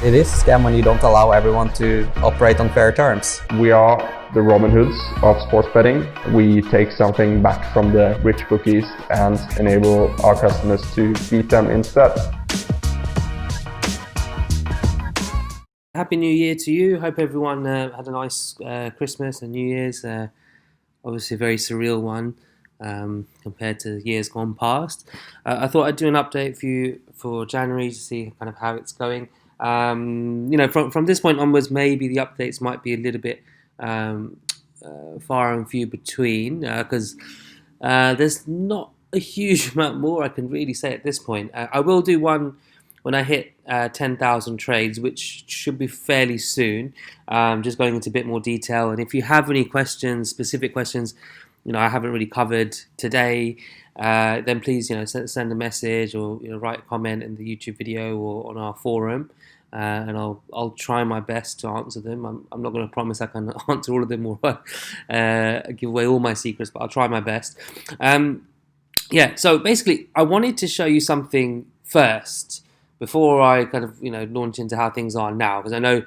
It is a scam when you don't allow everyone to operate on fair terms. We are the Robin Hoods of sports betting. We take something back from the rich bookies and enable our customers to beat them instead. Happy New Year to you. Hope everyone had a nice Christmas and New Year's. Obviously a very surreal one compared to years gone past. I thought I'd do an update for you for January to see kind of how it's going. From this point onwards, maybe the updates might be a little bit far and few between because there's not a huge amount more I can really say at this point. I will do one when I hit 10,000 trades, which should be fairly soon, just going into a bit more detail. And if you have any questions, specific questions, I haven't really covered today, then please, send a message or write a comment in the YouTube video or on our forum, and I'll try my best to answer them. I'm not going to promise I can answer all of them or give away all my secrets, but I'll try my best. So basically, I wanted to show you something first before I kind of launch into how things are now, because I know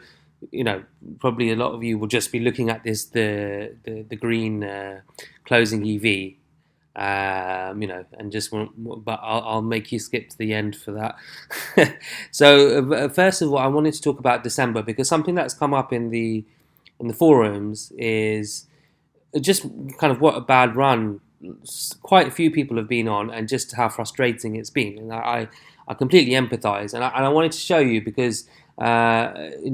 probably a lot of you will just be looking at this the green closing EV, and just but I'll make you skip to the end for that. So first of all, I wanted to talk about December, because something that's come up in the forums is just kind of what a bad run quite a few people have been on, and just how frustrating it's been. And I completely empathise, and I wanted to show you because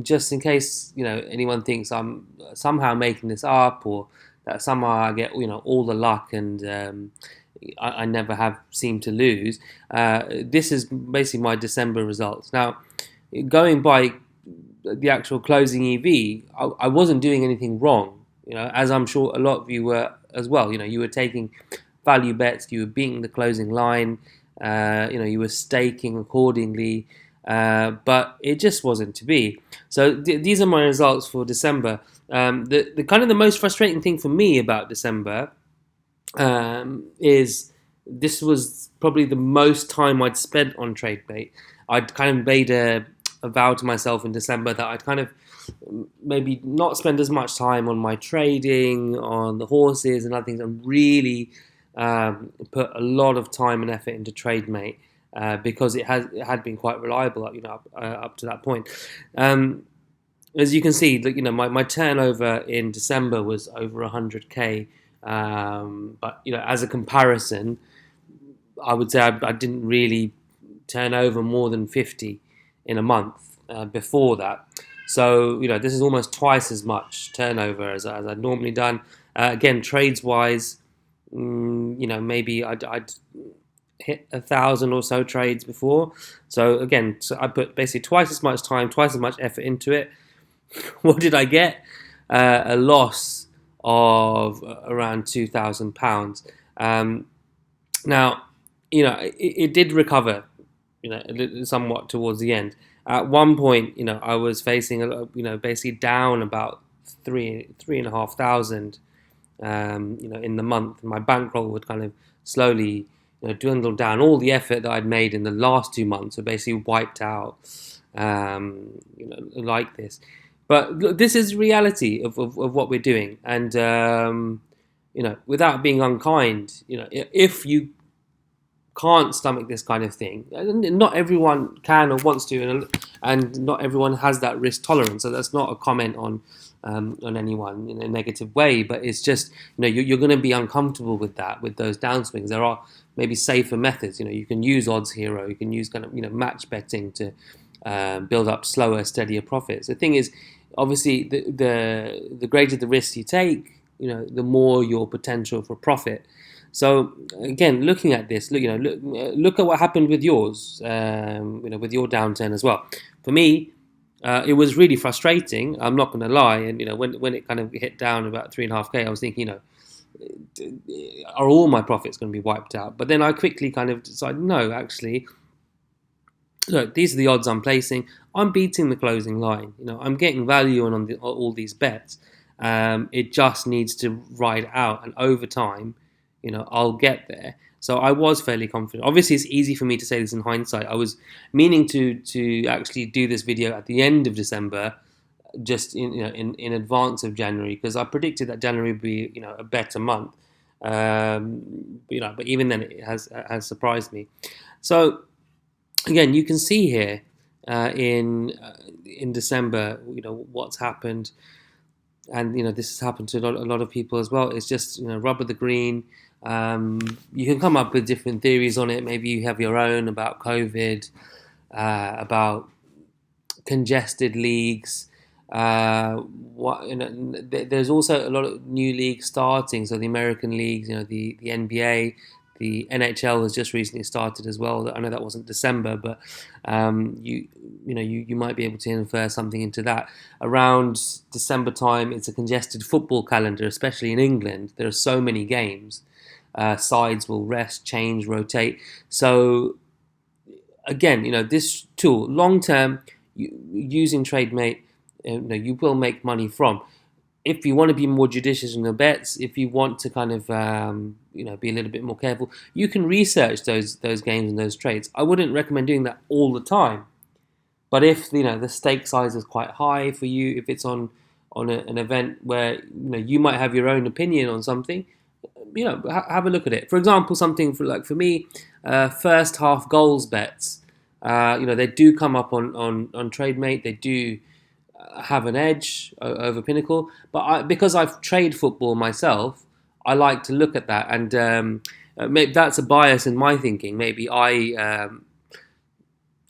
just in case anyone thinks I'm somehow making this up, or that somehow I get all the luck and I never have seemed to lose. This is basically my December results. Now, going by the actual closing EV, I wasn't doing anything wrong. As I'm sure a lot of you were as well. You were taking value bets, you were beating the closing line. You were staking accordingly, but it just wasn't to be. So these are my results for December. The kind of the most frustrating thing for me about December is this was probably the most time I'd spent on Trademate. I'd kind of made a vow to myself in December that I'd kind of maybe not spend as much time on my trading, on the horses and other things, and really put a lot of time and effort into Trademate because it had been quite reliable, up to that point. As you can see, my turnover in December was over 100k, but as a comparison, I would say I didn't really turn over more than 50 in a month before that. So this is almost twice as much turnover as I'd normally done. Again, trades wise, maybe I'd hit 1,000 or so trades before. So again, I put basically twice as much time, twice as much effort into it. What did I get? A loss of around £2,000. Now, it did recover, somewhat towards the end. At one point, I was facing basically down about 3,500. In the month, my bankroll would kind of slowly dwindle down. All the effort that I'd made in the last 2 months were basically wiped out, like this. But look, this is reality of what we're doing, and without being unkind, if you can't stomach this kind of thing, not everyone can or wants to, and not everyone has that risk tolerance. So that's not a comment on anyone in a negative way, but it's just you're going to be uncomfortable with those downswings. There are maybe safer methods. You can use odds hero, you can use kind of match betting to build up slower, steadier profits. The thing is, obviously, the greater the risk you take, the more your potential for profit. So again, looking at this, look at what happened with yours, with your downturn as well. For me, it was really frustrating. I'm not going to lie. And when it kind of hit down about 3.5k, I was thinking, are all my profits going to be wiped out? But then I quickly kind of decided, no, actually, look, these are the odds I'm placing. I'm beating the closing line. I'm getting value on all these bets. It just needs to ride out, and over time, I'll get there. So I was fairly confident. Obviously, it's easy for me to say this in hindsight. I was meaning to actually do this video at the end of December, just in advance of January, because I predicted that January would be a better month. But even then, it has surprised me. So again, you can see here in December, what's happened, and this has happened to a lot of people as well. It's just rubber the green. You can come up with different theories on it. Maybe you have your own about COVID, about congested leagues. There's also a lot of new leagues starting. So the American leagues, the NBA, the NHL has just recently started as well. I know that wasn't December, but you might be able to infer something into that. Around December time, it's a congested football calendar, especially in England. There are so many games. Sides will rest, change, rotate. So again, this tool, long term, using Trademate, you will make money from. If you want to be more judicious in your bets, if you want to kind of be a little bit more careful, you can research those games and those trades. I wouldn't recommend doing that all the time, but if the stake size is quite high for you, if it's on an event where you might have your own opinion on something, have a look at it. For example, something for me, first half goals bets. They do come up on Trademate. They do have an edge over Pinnacle, but because I've traded football myself, I like to look at that, and maybe that's a bias in my thinking. Maybe I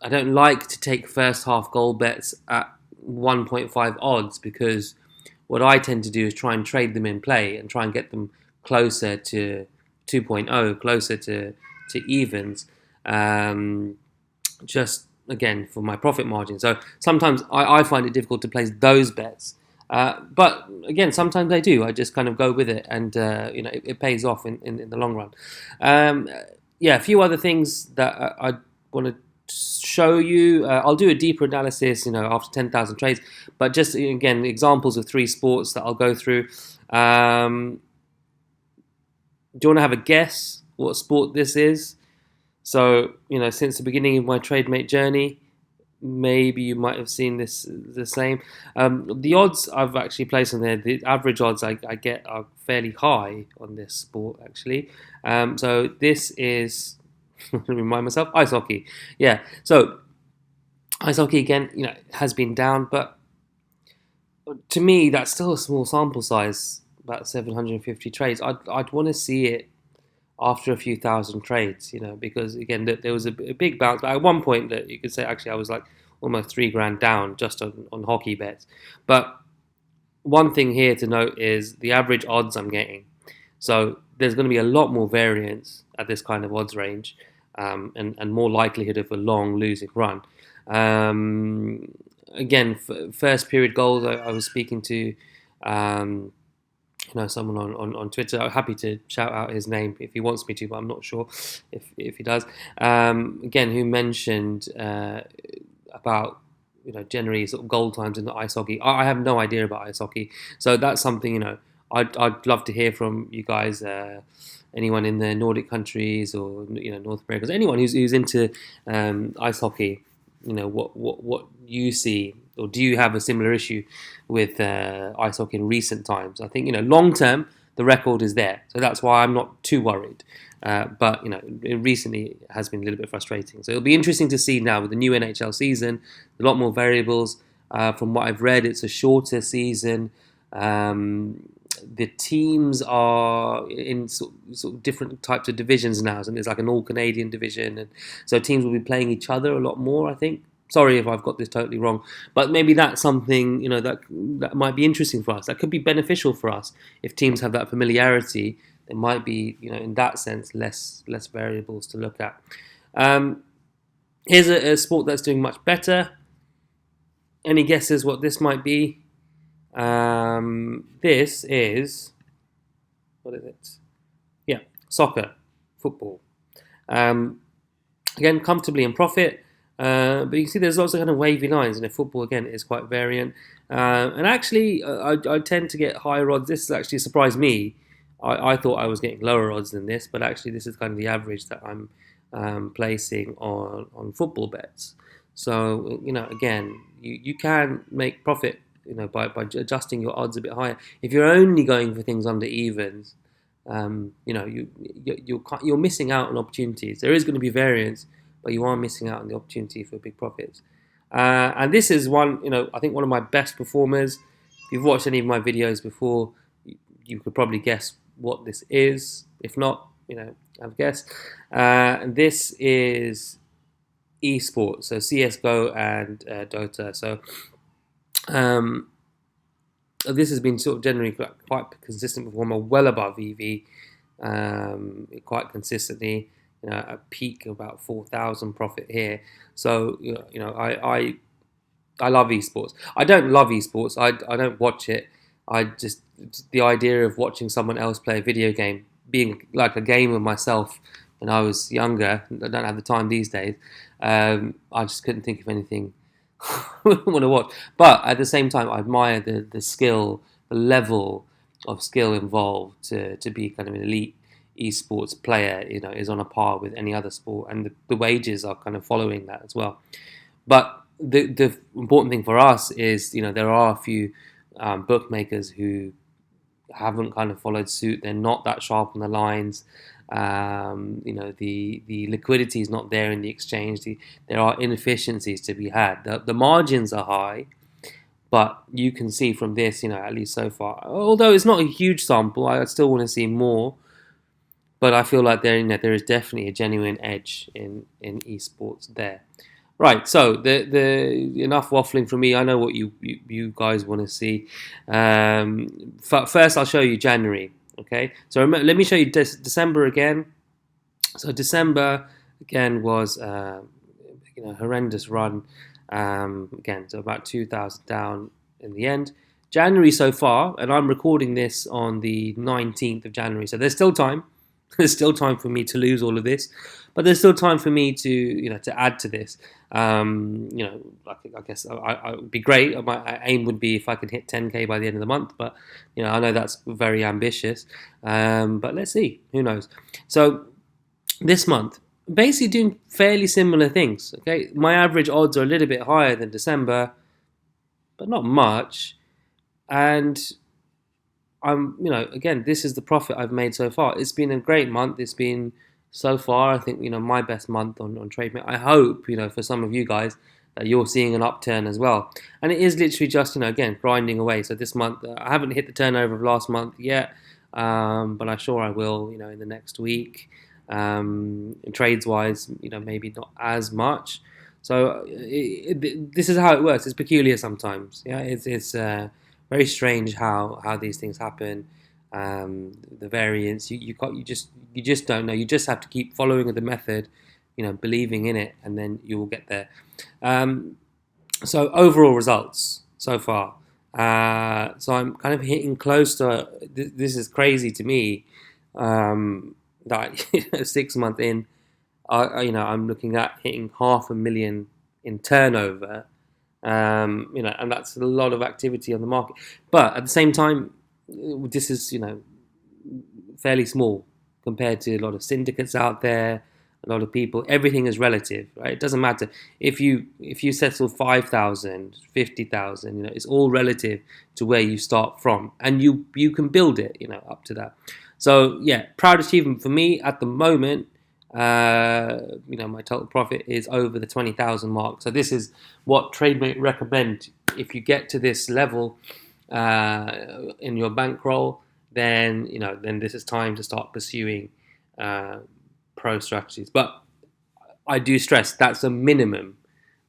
don't like to take first half goal bets at 1.5 odds, because what I tend to do is try and trade them in play and try and get them closer to 2.0, closer to evens, just again for my profit margin. So sometimes I find it difficult to place those bets, but again, sometimes I do. I just kind of go with it, and it pays off in the long run. A few other things that I want to show you. I'll do a deeper analysis, after 10,000 trades, but just again, examples of 3 sports that I'll go through. Do you want to have a guess what sport this is? So, since the beginning of my Trademate journey, maybe you might have seen this the same. The odds I've actually placed on there, the average odds I get are fairly high on this sport, actually. So this is, let me remind myself, ice hockey. Yeah, so ice hockey, again, has been down, but to me, that's still a small sample size, about 750 trades. I'd want to see it after a few thousand trades, because again, there was a big bounce. But at one point, that you could say, actually, I was like almost $3,000 down just on hockey bets. But one thing here to note is the average odds I'm getting. So there's going to be a lot more variance at this kind of odds range, and more likelihood of a long losing run. Again, first period goals, I was speaking to someone on Twitter. I'm happy to shout out his name if he wants me to, but I'm not sure if he does. Again, who mentioned about generally sort of goal times in the ice hockey. I have no idea about ice hockey, so that's something I'd love to hear from you guys. Anyone in the Nordic countries or North America, anyone who's into ice hockey. What you see, or do you have a similar issue with ice hockey in recent times? I think long term the record is there, so that's why I'm not too worried. But recently it has been a little bit frustrating. So it'll be interesting to see now with the new NHL season, a lot more variables. From what I've read, it's a shorter season. The teams are in sort of different types of divisions now, and there's like an all-Canadian division, and so teams will be playing each other a lot more, I think. Sorry if I've got this totally wrong, but maybe that's something that might be interesting for us. That could be beneficial for us if teams have that familiarity. There might be, in that sense, less variables to look at. Here's a sport that's doing much better. Any guesses what this might be? This is, what is it? Yeah, soccer, football. Again, comfortably in profit, but you can see there's lots of kind of wavy lines, and football again is quite variant. And actually, I tend to get higher odds. This has actually surprised me I thought I was getting lower odds than this, but actually this is kind of the average that I'm placing on football bets. So again, you can make profit by adjusting your odds a bit higher. If you're only going for things under evens, you're missing out on opportunities. There is going to be variance, but you are missing out on the opportunity for big profits. And this is one, I think one of my best performers. If you've watched any of my videos before, you could probably guess what this is. If not, have a guess. And this is esports, so CS:GO and Dota. So this has been sort of generally quite consistent performer, well above EV, quite consistently. A peak of about 4,000 profit here. So I love esports. I don't love esports. I don't watch it. I just, the idea of watching someone else play a video game, being like a gamer myself when I was younger, I don't have the time these days. I just couldn't think of anything I want to watch. But at the same time, I admire the skill, the level of skill involved to be kind of an elite esports player. Is on a par with any other sport, and the wages are kind of following that as well. But the important thing for us is, there are a few bookmakers who haven't kind of followed suit. They're not that sharp on the lines. The liquidity is not there in the exchange. There are inefficiencies to be had. The margins are high, but you can see from this, at least so far, although it's not a huge sample, I still want to see more. But I feel like there is definitely a genuine edge in esports there. Right, so the enough waffling from me. I know what you guys want to see. First, I'll show you January. Okay, so let me show you December again. So December again was horrendous run. Again, so about 2,000 down in the end. January so far, and I'm recording this on the 19th of January, so there's still time. There's still time for me to lose all of this, but there's still time for me to add to this. I guess I would be great. My aim would be if I could hit 10k by the end of the month, but I know that's very ambitious. But let's see. Who knows? So this month, basically doing fairly similar things. Okay, my average odds are a little bit higher than December, but not much, and again, this is the profit I've made so far. It's been a great month. It's been so far, I think, my best month on Trademate. I hope, for some of you guys that you're seeing an upturn as well. And it is literally just, again, grinding away. So this month, I haven't hit the turnover of last month yet, but I'm sure I will, in the next week. Trades-wise, maybe not as much. So this is how it works. It's peculiar sometimes. Yeah, it's very strange how these things happen. The variance, you just don't know. You just have to keep following the method, believing in it, and then you will get there. So overall results so far. So I'm kind of hitting close to. This is crazy to me. That 6 months in, I'm looking at hitting 500,000 in turnover. And that's a lot of activity on the market. But at the same time, this is, fairly small compared to a lot of syndicates out there, a lot of people. Everything is relative, right? It doesn't matter. If you settle 5,000, 50,000, it's all relative to where you start from. And you can build it, up to that. So, yeah, proud achievement for me at the moment. My total profit is over the 20,000 mark. So this is what Trademate recommend. If you get to this level in your bankroll, then this is time to start pursuing pro strategies. But I do stress that's a minimum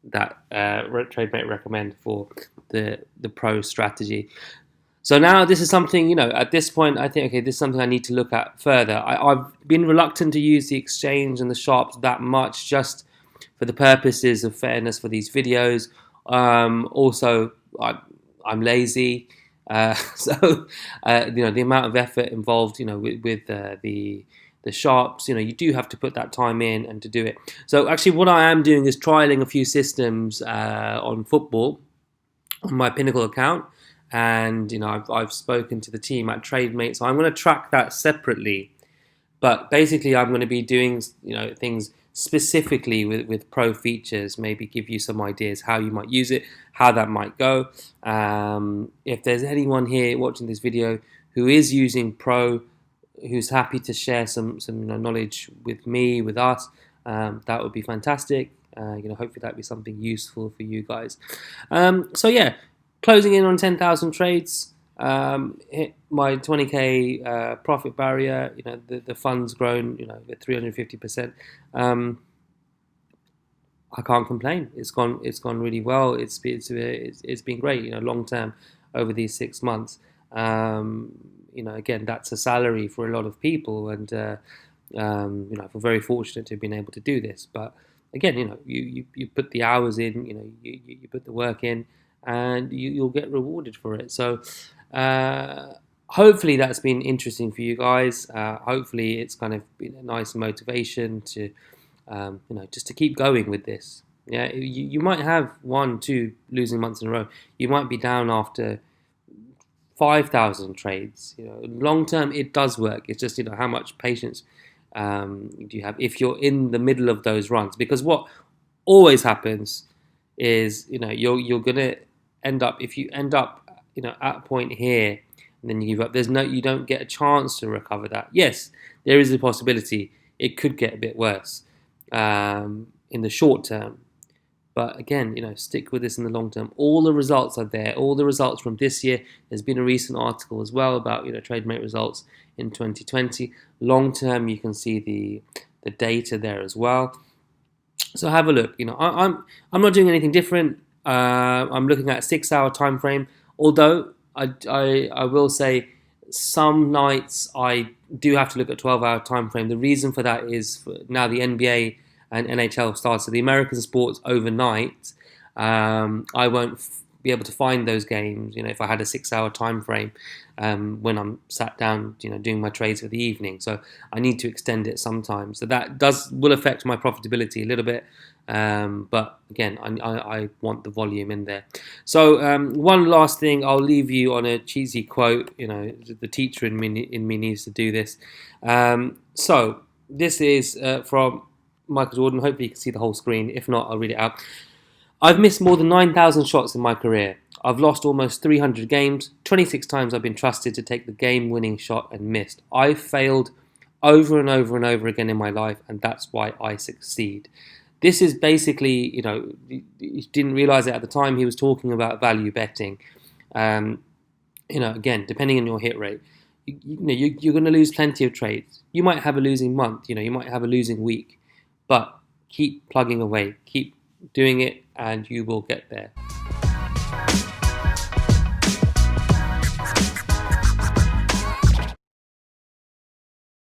that Trademate recommend for the pro strategy. So now this is something, at this point, I think, okay, this is something I need to look at further. I've been reluctant to use the exchange and the sharps that much, just for the purposes of fairness for these videos. Also, I'm lazy. So the amount of effort involved, with the sharps, you do have to put that time in and to do it. So actually what I am doing is trialing a few systems on football on my Pinnacle account. and I've spoken to the team at Trademate, so I'm going to track that separately. But basically, I'm going to be doing things specifically with pro features. Maybe give you some ideas how you might use it, how that might go. If there's anyone here watching this video who is using pro, who's happy to share some knowledge with me, with us, that would be fantastic. Hopefully that'd be something useful for you guys. So yeah, closing in on 10,000 trades. Hit my 20k profit barrier. The fund's grown at 350%. I can't complain. It's gone really well. It's been great. Long term over these 6 months. Again, that's a salary for a lot of people, and I feel very fortunate to have been able to do this. But again, you put the hours in, you put the work in, and you'll get rewarded for it. So hopefully that's been interesting for you guys. Hopefully it's kind of been a nice motivation to just to keep going with this. Yeah, you might have 1-2 losing months in a row. You might be down after 5,000 trades. Long term it does work. It's just how much patience do you have if you're in the middle of those runs? Because what always happens is you're gonna end up, if you end up at a point here and then you give up, you don't get a chance to recover that. Yes, there is a possibility it could get a bit worse in the short term, but again, stick with this in the long term. All the results are there. All the results from this year. There's been a recent article as well about Trademate results in 2020. Long term, you can see the data there as well. So have a look. I'm not doing anything different. I'm looking at a 6-hour time frame. Although I will say some nights I do have to look at 12-hour time frame. The reason for that is now the NBA and NHL starts, so the American sports overnight. I won't be able to find those games, if I had a 6-hour time frame when I'm sat down, doing my trades for the evening. So I need to extend it sometimes. So that will affect my profitability a little bit. But again, I want the volume in there. So one last thing, I'll leave you on a cheesy quote. The teacher in me needs to do this. So this is from Michael Jordan. Hopefully you can see the whole screen. If not, I'll read it out. I've missed more than 9,000 shots in my career. I've lost almost 300 games. 26 times I've been trusted to take the game-winning shot and missed. I've failed over and over and over again in my life, and that's why I succeed. This is basically, you didn't realize it at the time, he was talking about value betting. Again, depending on your hit rate, you're going to lose plenty of trades. You might have a losing month, you might have a losing week, but keep plugging away, keep doing it, and you will get there.